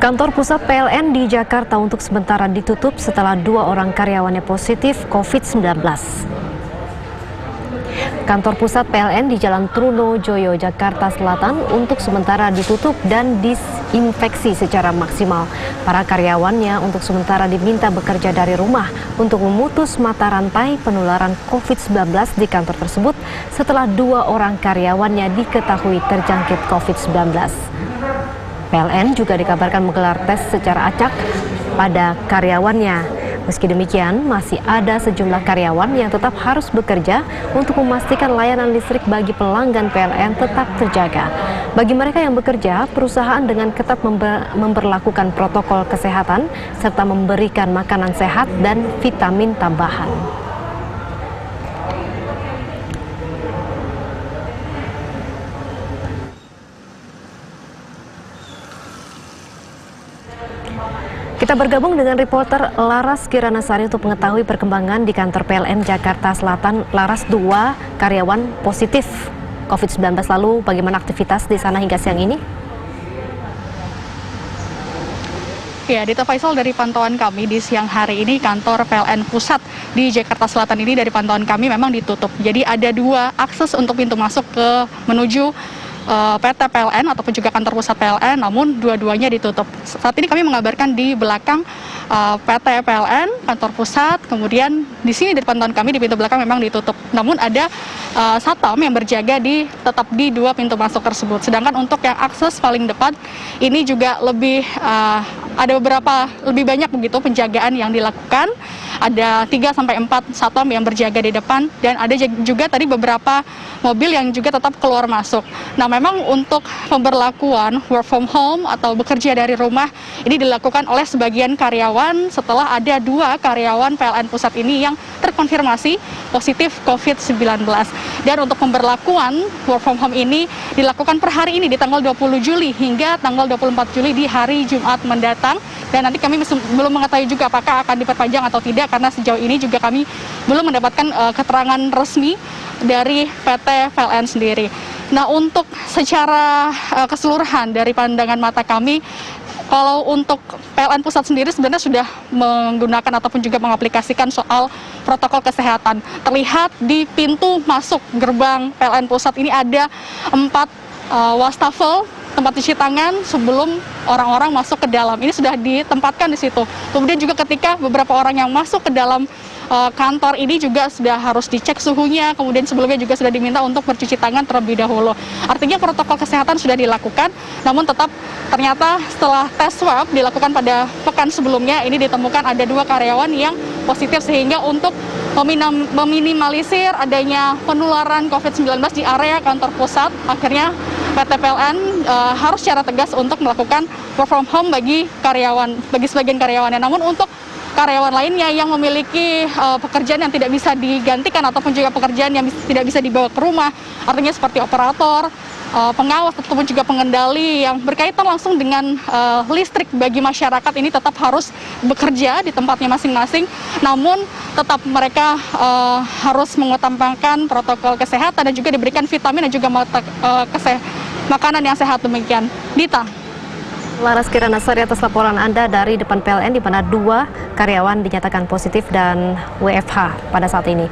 Kantor pusat PLN di Jakarta untuk sementara ditutup setelah 2 orang karyawannya positif COVID-19. Kantor pusat PLN di Jalan Trunojoyo, Jakarta Selatan untuk sementara ditutup dan disinfeksi secara maksimal. Para karyawannya untuk sementara diminta bekerja dari rumah untuk memutus mata rantai penularan COVID-19 di kantor tersebut setelah 2 orang karyawannya diketahui terjangkit COVID-19. PLN juga dikabarkan menggelar tes secara acak pada karyawannya. Meski demikian, masih ada sejumlah karyawan yang tetap harus bekerja untuk memastikan layanan listrik bagi pelanggan PLN tetap terjaga. Bagi mereka yang bekerja, perusahaan dengan ketat memberlakukan protokol kesehatan serta memberikan makanan sehat dan vitamin tambahan. Kita bergabung dengan reporter Laras Kiranasari untuk mengetahui perkembangan di kantor PLN Jakarta Selatan. Laras, 2 karyawan positif COVID-19, lalu bagaimana aktivitas di sana hingga siang ini? Ya, Dita Faisal, dari pantauan kami di siang hari ini kantor PLN Pusat di Jakarta Selatan ini dari pantauan kami memang ditutup. Jadi ada 2 akses untuk pintu masuk menuju PT PLN ataupun juga kantor pusat PLN, namun dua-duanya ditutup. Saat ini kami mengabarkan di belakang PT PLN, kantor pusat, kemudian di sini dari pantauan kami di pintu belakang memang ditutup. Namun ada satpam yang berjaga tetap di 2 pintu masuk tersebut. Sedangkan untuk yang akses paling depan ini juga ada beberapa lebih banyak begitu penjagaan yang dilakukan. Ada 3-4 satpam yang berjaga di depan dan ada juga tadi beberapa mobil yang juga tetap keluar masuk. Nah, memang untuk pemberlakuan work from home atau bekerja dari rumah ini dilakukan oleh sebagian karyawan setelah ada 2 karyawan PLN Pusat ini yang terkonfirmasi positif COVID-19. Dan untuk pemberlakuan work from home ini dilakukan per hari ini di tanggal 20 Juli hingga tanggal 24 Juli di hari Jumat mendatang. Dan nanti kami belum mengetahui juga apakah akan diperpanjang atau tidak, karena sejauh ini juga kami belum mendapatkan keterangan resmi dari PT PLN sendiri. Nah, untuk secara keseluruhan dari pandangan mata kami, kalau untuk PLN Pusat sendiri sebenarnya sudah menggunakan ataupun juga mengaplikasikan soal protokol kesehatan. Terlihat di pintu masuk gerbang PLN Pusat ini ada 4 wastafel tempat cuci tangan sebelum orang-orang masuk ke dalam. Ini sudah ditempatkan di situ. Kemudian juga ketika beberapa orang yang masuk ke dalam kantor ini juga sudah harus dicek suhunya, kemudian sebelumnya juga sudah diminta untuk bercuci tangan terlebih dahulu. Artinya protokol kesehatan sudah dilakukan, namun tetap ternyata setelah tes swab dilakukan pada pekan sebelumnya, ini ditemukan ada 2 karyawan yang positif, sehingga untuk meminimalisir adanya penularan COVID-19 di area kantor pusat, akhirnya PT PLN harus secara tegas untuk melakukan work from home bagi sebagian karyawannya. Namun untuk karyawan lainnya yang memiliki pekerjaan yang tidak bisa digantikan ataupun juga pekerjaan yang tidak bisa dibawa ke rumah, artinya seperti operator, pengawas ataupun juga pengendali yang berkaitan langsung dengan listrik bagi masyarakat, ini tetap harus bekerja di tempatnya masing-masing. Namun tetap mereka harus mengutamakan protokol kesehatan dan juga diberikan vitamin dan juga makanan yang sehat, demikian. Dita. Laras Kiranasari atas laporan Anda dari depan PLN di mana 2 karyawan dinyatakan positif dan WFH pada saat ini.